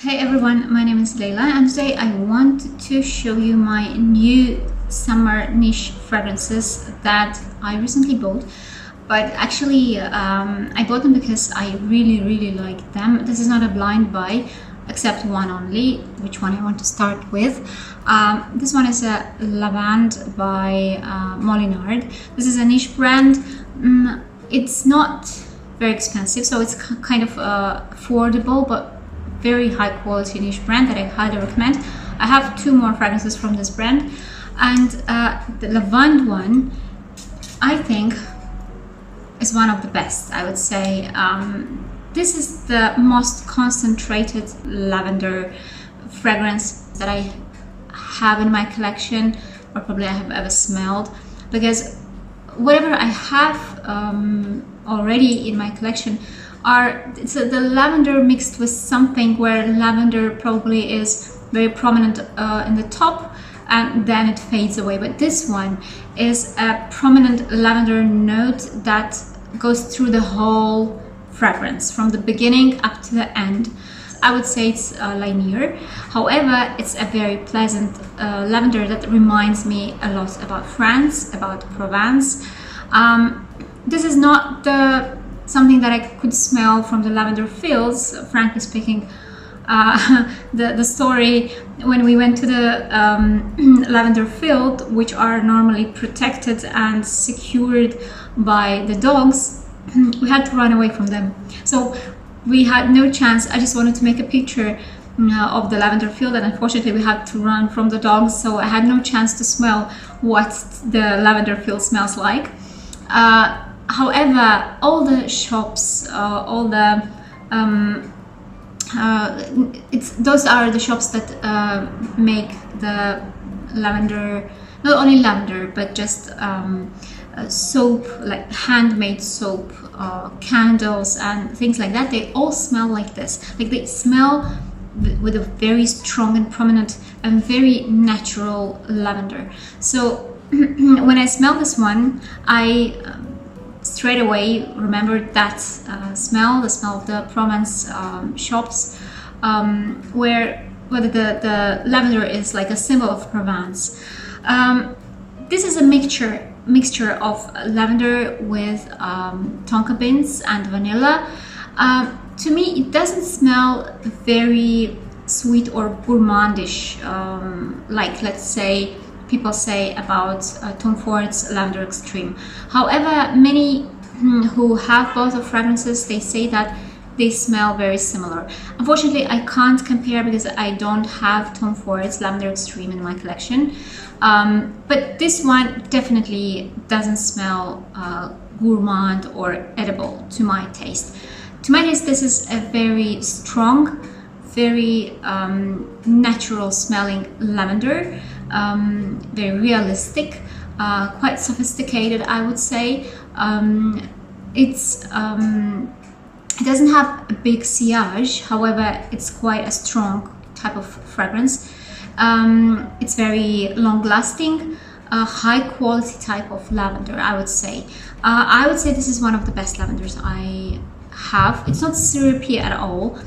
Hey everyone, my name is Leila and today I want to show you my new summer niche fragrances that I recently bought. But actually I bought them because I really like them. This is not a blind buy except one only, which one I want to start with. This one is a Lavendar by Linari. This is a niche brand. It's not very expensive, so it's kind of affordable, but very high quality niche brand that I highly recommend. I have two more fragrances from this brand, and the Lavendar one I think is one of the best, I would say. This is the most concentrated lavender fragrance that I have in my collection, or probably I have ever smelled, because whatever I have already in my collection it's the lavender mixed with something where lavender probably is very prominent in the top, and then it fades away. But this one is a prominent lavender note that goes through the whole fragrance from the beginning up to the end. I would say it's linear. However, it's a very pleasant lavender that reminds me a lot about France, about Provence. This is not something that I could smell from the lavender fields, frankly speaking. The story when we went to the lavender field, which are normally protected and secured by the dogs, we had to run away from them. So we had no chance. I just wanted to make a picture of the lavender field, and unfortunately we had to run from the dogs, so I had no chance to smell what the lavender field smells like. However, all the shops, those are the shops that make the lavender, not only lavender, but just soap, like handmade soap, candles and things like that. They all smell like this. Like, they smell with a very strong and prominent and very natural lavender. So when I smell this one, I straight away remembered that smell, the smell of the Provence shops, where the lavender is like a symbol of Provence. This is a mixture of lavender with tonka beans and vanilla. To me, it doesn't smell very sweet or gourmandish, like, let's say, people say about Tom Ford's Lavender Extreme. However, many who have both of fragrances, they say that they smell very similar. Unfortunately, I can't compare because I don't have Tom Ford's Lavender Extreme in my collection. But this one definitely doesn't smell gourmand or edible to my taste. To my taste, this is a very strong, very natural smelling lavender. Very realistic, quite sophisticated, I would say. It doesn't have a big sillage, however, it's quite a strong type of fragrance. It's very long-lasting, high quality type of lavender, I would say. I would say this is one of the best lavenders I have. It's not syrupy at all.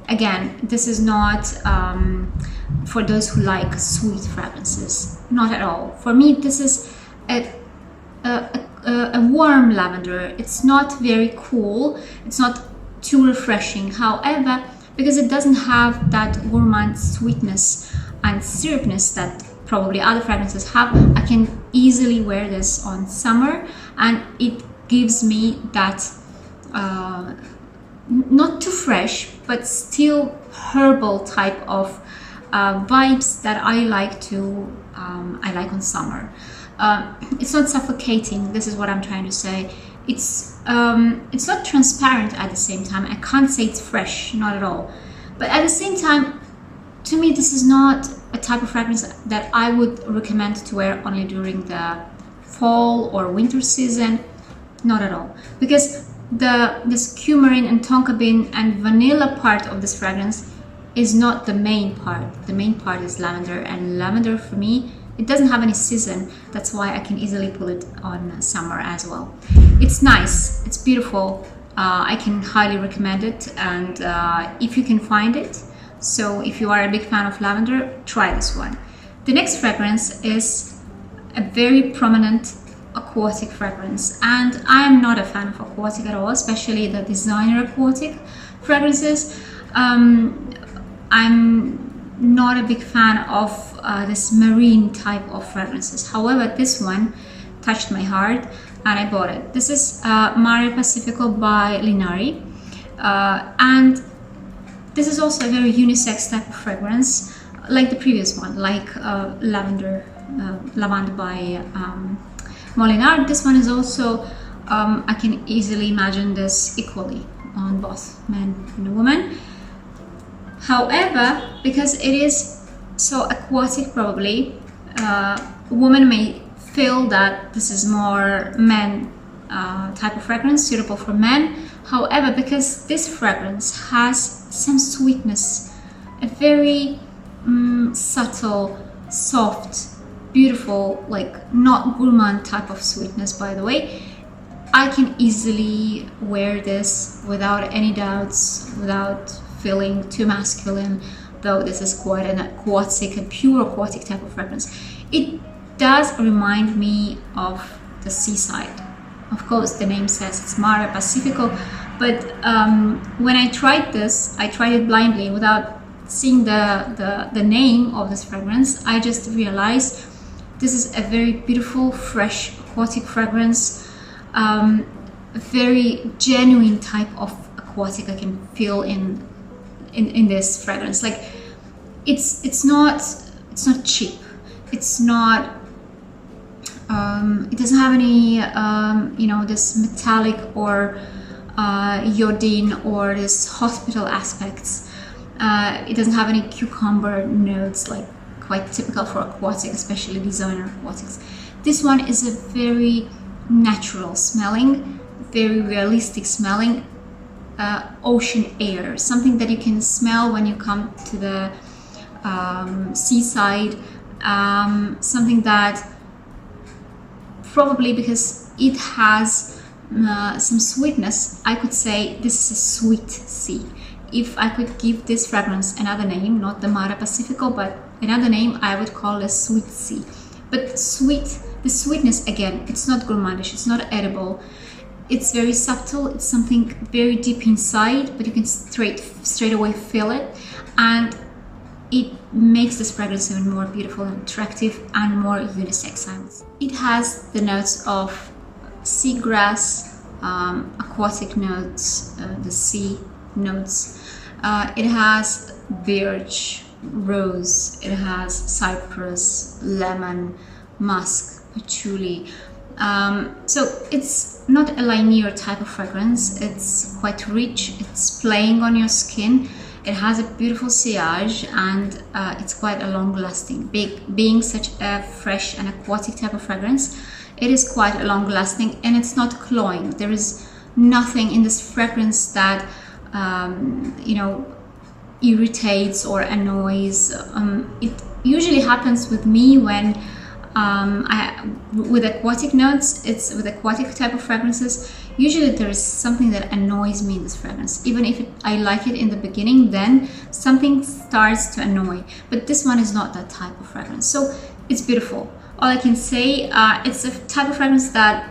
Again, this is not for those who like sweet fragrances, not at all. For me, this is a warm lavender. It's not very cool, it's not too refreshing. However, because it doesn't have that gourmand sweetness and syrupness that probably other fragrances have, I can easily wear this on summer, and it gives me that not too fresh, but still herbal type of vibes that I like on summer. It's not suffocating. This is what I'm trying to say. It's not transparent at the same time. I can't say it's fresh, not at all. But at the same time, to me, this is not a type of fragrance that I would recommend to wear only during the fall or winter season. Not at all, because this coumarin and tonka bean and vanilla part of this fragrance is not the main part. The main part is lavender, and lavender for me, it doesn't have any season. That's why I can easily pull it on summer as well. It's nice, it's beautiful, I can highly recommend it, and if you can find it. So if you are a big fan of lavender, try this one. The next fragrance is a very prominent aquatic fragrance, and I am not a fan of aquatic at all, especially the designer aquatic fragrances. I'm not a big fan of this marine type of fragrances. However, this one touched my heart and I bought it. This is Mare Pacifico by Linari, and this is also a very unisex type of fragrance, like the previous one, like Lavender by Molinari. This one is also, I can easily imagine this equally on both men and women. However, because it is so aquatic, probably women may feel that this is more men type of fragrance, suitable for men. However, because this fragrance has some sweetness, a very subtle, soft, beautiful, like not gourmand type of sweetness, by the way, I can easily wear this without any doubts, without feeling too masculine, though this is quite an aquatic, a pure aquatic type of fragrance. It does remind me of the seaside. Of course, the name says it's Mare Pacifico, but when I tried this, I tried it blindly without seeing the name of this fragrance. I just realized this is a very beautiful, fresh, aquatic fragrance, a very genuine type of aquatic I can feel in this fragrance. Like it's not cheap. It's not. It doesn't have any this metallic or iodine or this hospital aspects. It doesn't have any cucumber notes, like quite typical for aquatic, especially designer aquatics. This one is a very natural smelling, very realistic smelling ocean air, something that you can smell when you come to the seaside, something that probably, because it has some sweetness, I could say this is a sweet sea. If I could give this fragrance another name, not the Mare Pacifico, but another name, I would call it sweet sea. But sweet, the sweetness, again, it's not gourmandish, it's not edible, it's very subtle, it's something very deep inside, but you can straight away feel it, and it makes this fragrance even more beautiful and attractive and more unisex, I would say. It has the notes of seagrass, aquatic notes, the sea notes. It has birch, rose, it has cypress, lemon, musk, patchouli. So it's not a linear type of fragrance. It's quite rich, it's playing on your skin. It has a beautiful sillage, and it's quite a long-lasting. Being such a fresh and aquatic type of fragrance, it is quite a long-lasting, and it's not cloying. There is nothing in this fragrance that irritates or annoys. It usually happens with me when with aquatic notes, it's with aquatic type of fragrances, usually there is something that annoys me in this fragrance. Even if I like it in the beginning, then something starts to annoy. But this one is not that type of fragrance. So it's beautiful. All I can say, it's a type of fragrance that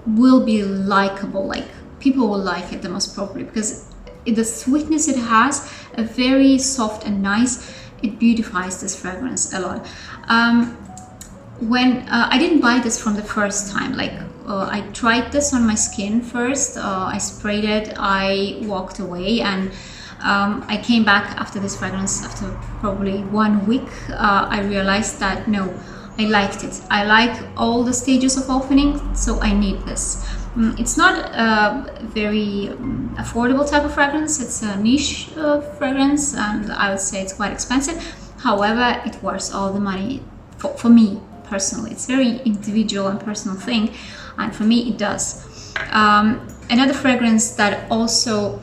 will be likable. Like people will like it the most probably, because the sweetness it has, a very soft and nice, it beautifies this fragrance a lot. When I didn't buy this from the first time, like I tried this on my skin first, I sprayed it, I walked away, and I came back after this fragrance after probably 1 week. I realized that no, I liked it. I like all the stages of opening, so I need this. It's not a very affordable type of fragrance. It's a niche fragrance, and I would say it's quite expensive. However, it worth all the money for me personally. It's very individual and personal thing, and for me it does. Another fragrance that also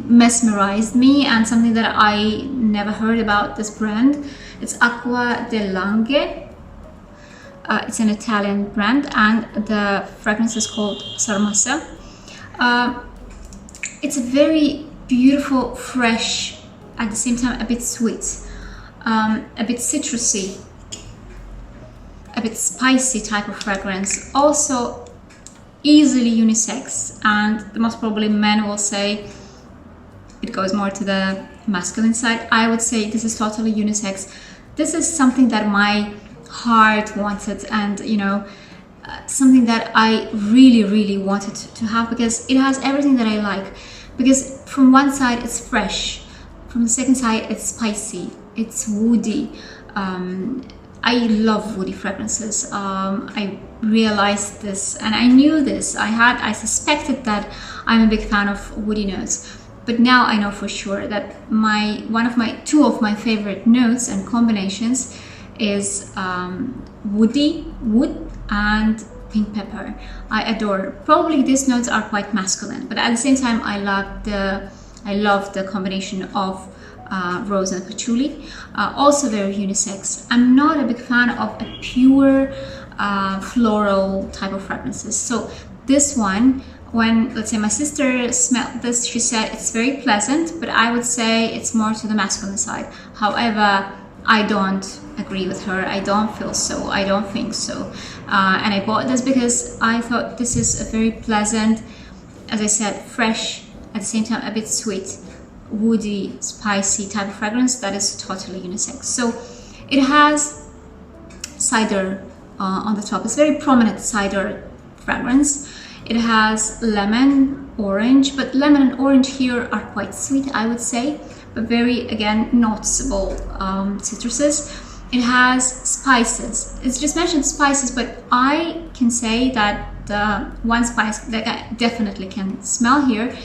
mesmerized me, and something that I never heard about this brand, it's Acqua di La Gio. It's an Italian brand, and the fragrance is called Sarmassa. It's a very beautiful, fresh, at the same time a bit sweet, a bit citrusy, a bit spicy type of fragrance. Also easily unisex, and the most probably men will say it goes more to the masculine side. I would say this is totally unisex. This is something that my heart wanted, and you know, something that I really wanted to have, because it has everything that I like. Because from one side it's fresh, from the second side it's spicy, it's woody. I love woody fragrances. I realized this, and I knew this. I suspected that I'm a big fan of woody notes, but now I know for sure that two of my favorite notes and combinations is wood and pink pepper. I adore. Probably these notes are quite masculine, but at the same time I love the combination of rose and patchouli. Also very unisex. I'm not a big fan of a pure floral type of fragrances. So this one, when, let's say, my sister smelled this, she said it's very pleasant, but I would say it's more to the masculine side. However, I don't agree with her. I don't feel so. I don't think so. And I bought this because I thought this is a very pleasant, as I said, fresh, at the same time a bit sweet, woody, spicy type of fragrance that is totally unisex. So it has cider on the top. It's very prominent cider fragrance. It has lemon, orange, but lemon and orange here are quite sweet, I would say, but very, again, noticeable citruses. It has spices. It's just mentioned spices, but I can say that the one spice that I definitely can smell here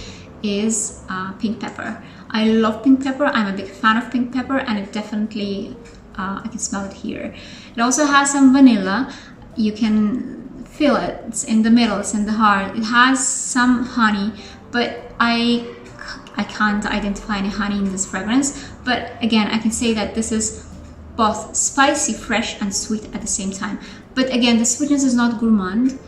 is pink pepper. I love pink pepper. I'm a big fan of pink pepper, and it definitely, I can smell it here. It also has some vanilla. You can feel it. It's in the middle, it's in the heart. It has some honey, but I can't identify any honey in this fragrance. But again, I can say that this is both spicy, fresh, and sweet at the same time. But again, the sweetness is not gourmand.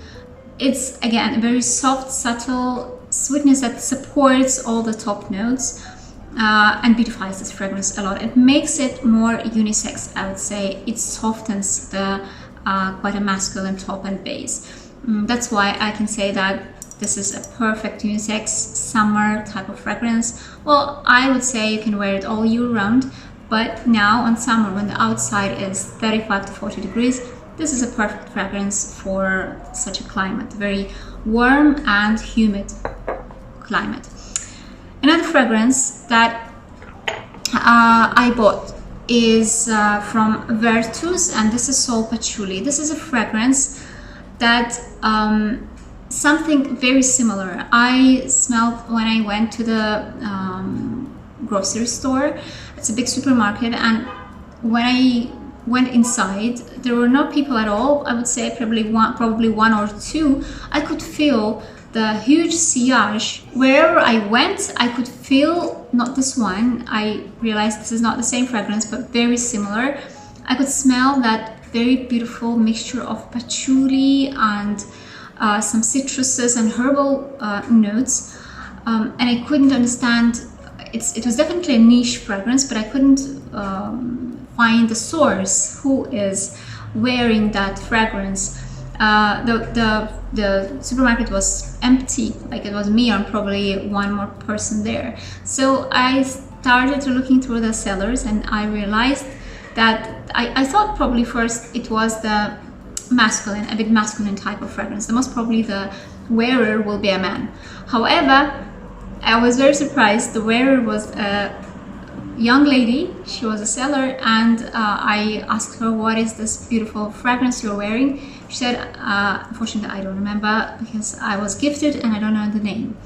It's, again, a very soft, subtle sweetness that supports all the top notes and beautifies this fragrance a lot. It makes it more unisex, I would say. It softens the quite a masculine top and base. That's why I can say that this is a perfect unisex summer type of fragrance. Well, I would say you can wear it all year round, but now on summer, when the outside is 35 to 40 degrees, this is a perfect fragrance for such a climate, very warm and humid climate. Another fragrance that I bought is from Virtus, and this is Sol Patchouli. This is a fragrance that something very similar I smelled when I went to the grocery store. It's a big supermarket, and when I went inside, there were no people at all. I would say probably one or two. I could feel the huge sillage. Wherever I went, I could feel, not this one, I realized this is not the same fragrance, but very similar. I could smell that very beautiful mixture of patchouli and some citruses and herbal notes. And I couldn't understand, it was definitely a niche fragrance, but I couldn't find the source who is wearing that fragrance. The supermarket was empty, like it was me and probably one more person there. So I started looking through the cellars, and I realized that I thought probably first it was the masculine, a bit masculine type of fragrance. The most probably the wearer will be a man. However, I was very surprised. The wearer was a young lady. She was a seller, and I asked her, what is this beautiful fragrance you're wearing? She said, unfortunately I don't remember because I was gifted and I don't know the name.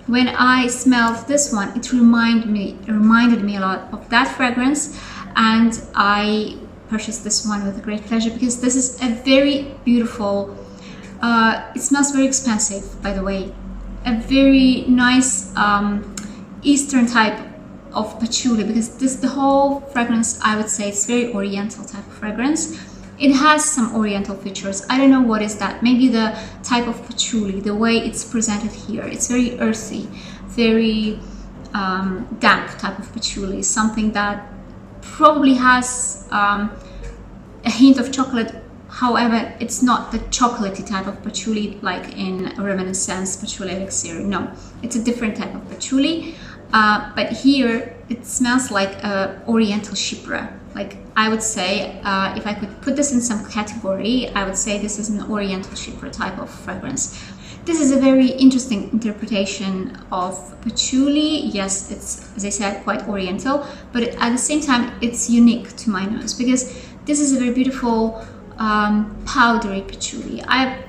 When I smelled this one, it reminded me a lot of that fragrance, and I purchased this one with great pleasure because this is a very beautiful, it smells very expensive, by the way, a very nice Eastern type of patchouli, because the whole fragrance, I would say, it's very oriental type of fragrance. It has some oriental features. I don't know what is that. Maybe the type of patchouli, the way it's presented here. It's very earthy, very damp type of patchouli, something that probably has a hint of chocolate. However, it's not the chocolatey type of patchouli like in Reminiscence Patchouli Elixir. No, it's a different type of patchouli. But here it smells like Oriental Chypre. Like, I would say, if I could put this in some category, I would say this is an Oriental Chypre type of fragrance. This is a very interesting interpretation of patchouli. Yes, it's, as I said, quite Oriental, but at the same time, it's unique to my nose because this is a very beautiful powdery patchouli. I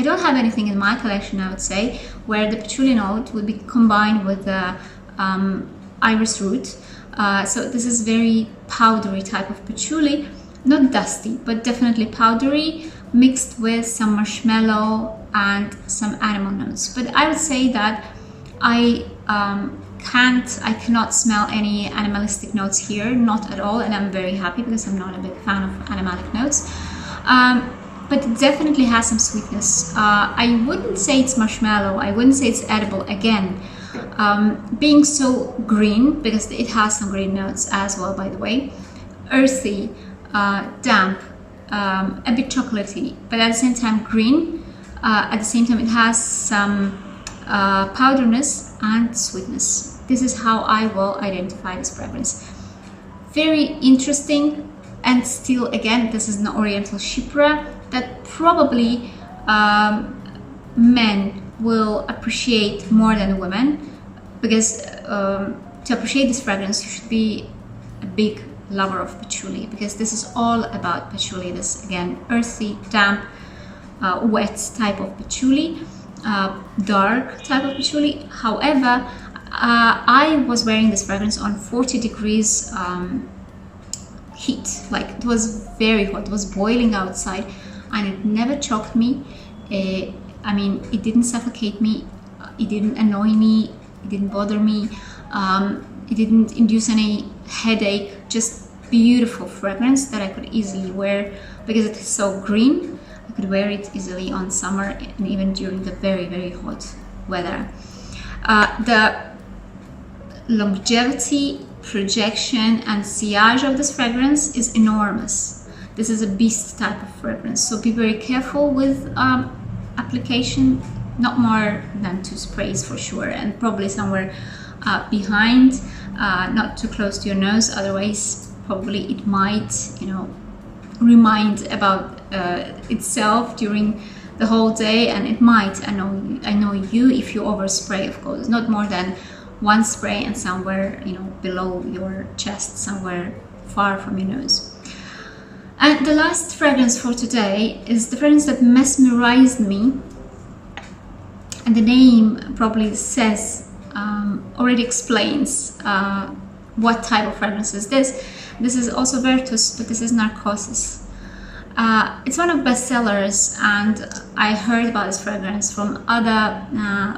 don't have anything in my collection, I would say, where the patchouli note would be combined with the iris root. So this is very powdery type of patchouli, not dusty, but definitely powdery, mixed with some marshmallow and some animal notes. But I would say that I cannot smell any animalistic notes here, not at all, and I'm very happy because I'm not a big fan of animalic notes. But it definitely has some sweetness. I wouldn't say it's marshmallow, I wouldn't say it's edible again. Being so green, because it has some green notes as well, by the way, earthy, damp, a bit chocolatey, but at the same time green. At the same time, it has some powderness and sweetness. This is how I will identify this fragrance. Very interesting, and still, again, this is an Oriental Chypre that probably men will appreciate more than women, because to appreciate this fragrance, you should be a big lover of patchouli, because this is all about patchouli. This, again, earthy, damp, wet type of patchouli, dark type of patchouli. However, I was wearing this fragrance on 40 degrees heat. Like, it was very hot, it was boiling outside, and it never choked me. I mean, it didn't suffocate me, it didn't annoy me, it didn't bother me, it didn't induce any headache. Just beautiful fragrance that I could easily wear because it is so green. I could wear it easily on summer and even during the very, very hot weather. The longevity, projection, and sillage of this fragrance is enormous. This is a beast type of fragrance, so be very careful with application. Not more than 2 sprays for sure, and probably somewhere behind, not too close to your nose, otherwise probably it might, you know, remind about itself during the whole day, and it might annoy you if you overspray. Of course, not more than 1 spray and somewhere, you know, below your chest, somewhere far from your nose. And the last fragrance for today is the fragrance that mesmerized me, and the name probably says, already explains what type of fragrance is this. This is also Virtus, but this is Narcosis. It's one of bestsellers, and I heard about this fragrance from other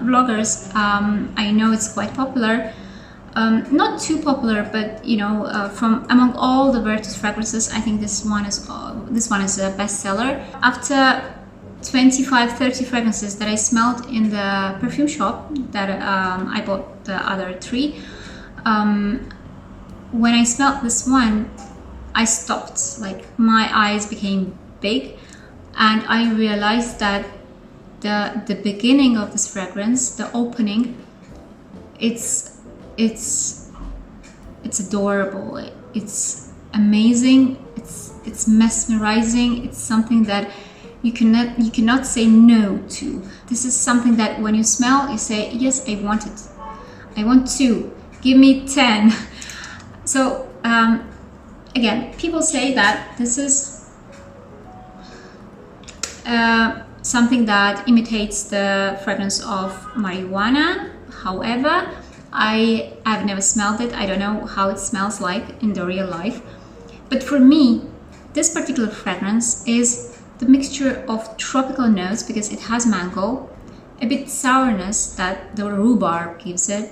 bloggers. I know it's quite popular, not too popular, but you know, from among all the Virtus fragrances, I think this one is a bestseller. After 25-30 fragrances that I smelled in the perfume shop that I bought the other 3, when I smelled this one, I stopped. Like, my eyes became big, and I realized that the beginning of this fragrance, the opening, it's adorable, it's amazing, it's mesmerizing. It's something that you cannot say no to. This is something that when you smell, you say, yes, I want it, I want 2, give me 10. So again, people say that this is something that imitates the fragrance of marijuana. However, I've never smelled it. I don't know how it smells like in the real life. But for me, this particular fragrance is the mixture of tropical notes, because it has mango, a bit sourness that the rhubarb gives it,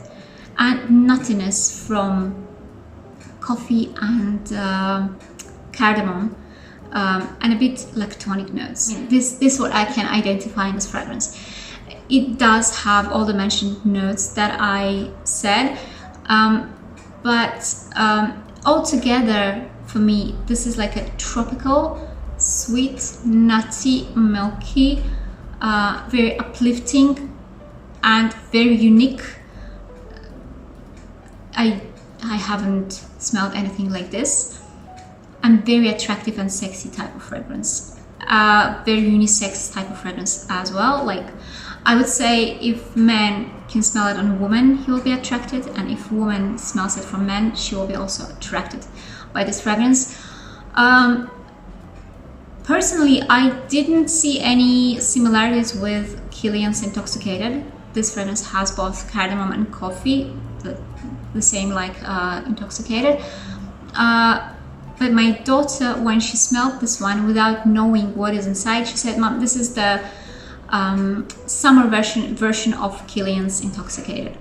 and nuttiness from coffee and cardamom. and a bit lactonic notes. This is what I can identify in this fragrance. It does have all the mentioned notes that I said, but altogether for me this is like a tropical, sweet, nutty, milky, very uplifting and very unique. I haven't smelled anything like this, and very attractive and sexy type of fragrance. Very unisex type of fragrance as well. Like, I would say if men can smell it on a woman, he will be attracted, and if a woman smells it from men, she will be also attracted by this fragrance. Personally, I didn't see any similarities with Kilian's Intoxicated. This fragrance has both cardamom and coffee, the same like Intoxicated. But my daughter, when she smelled this one without knowing what is inside, she said, "Mom, this is the summer version of Kilian's Intoxicated."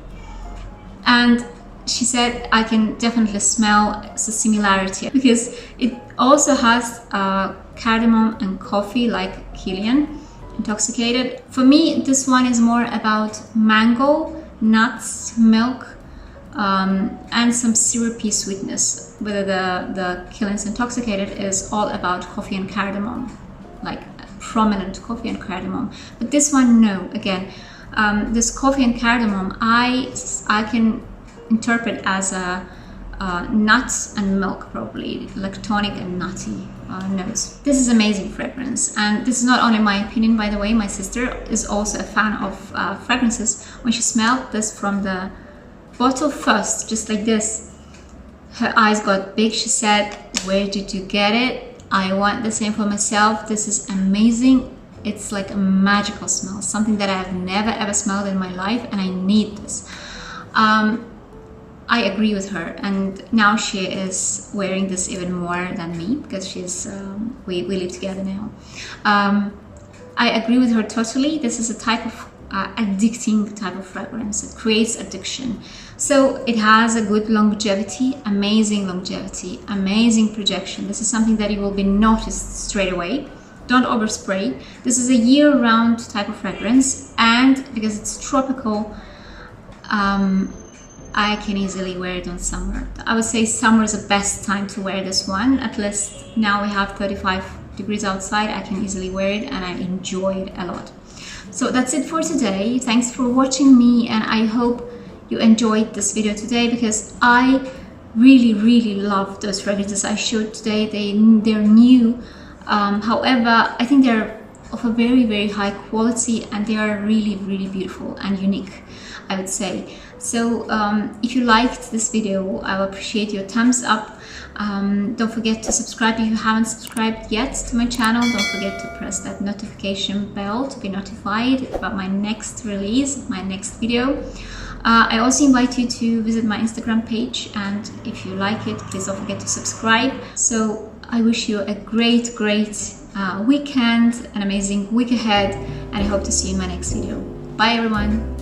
And she said, "I can definitely smell the similarity because it also has cardamom and coffee like Kilian Intoxicated." For me, this one is more about mango, nuts, milk, and some syrupy sweetness. Whether the Kilian's Intoxicated is all about coffee and cardamom, like prominent coffee and cardamom. But this one, no. Again, this coffee and cardamom, I can interpret as a nuts and milk, probably lactonic and nutty notes. This is amazing fragrance, and this is not only my opinion, by the way. My sister is also a fan of fragrances. When she smelled this from the bottle first, just like this, her eyes got big. She said, "Where did you get it? I want the same for myself. This is amazing. It's like a magical smell, something that I have never ever smelled in my life, and I need this." I agree with her, and now she is wearing this even more than me because she's we live together now. I agree with her totally. This is a type of addicting type of fragrance. It creates addiction. So it has a good longevity, amazing projection. This is something that you will be noticed straight away. Don't overspray. This is a year-round type of fragrance, and because it's tropical, I can easily wear it on summer. I would say summer is the best time to wear this one. At least now we have 35 degrees outside. I can easily wear it and I enjoy it a lot. So that's it for today. Thanks for watching me, and I hope you enjoyed this video today because I really love those fragrances I showed today. They're new. However, I think they're of a very high quality, and they are really beautiful and unique, I would say. So if you liked this video, I will appreciate your thumbs up. Don't forget to subscribe if you haven't subscribed yet to my channel. Don't forget to press that notification bell to be notified about my next release, my next video. I also invite you to visit my Instagram page, and if you like it, please don't forget to subscribe. So I wish you a great weekend, an amazing week ahead, and I hope to see you in my next video. Bye everyone!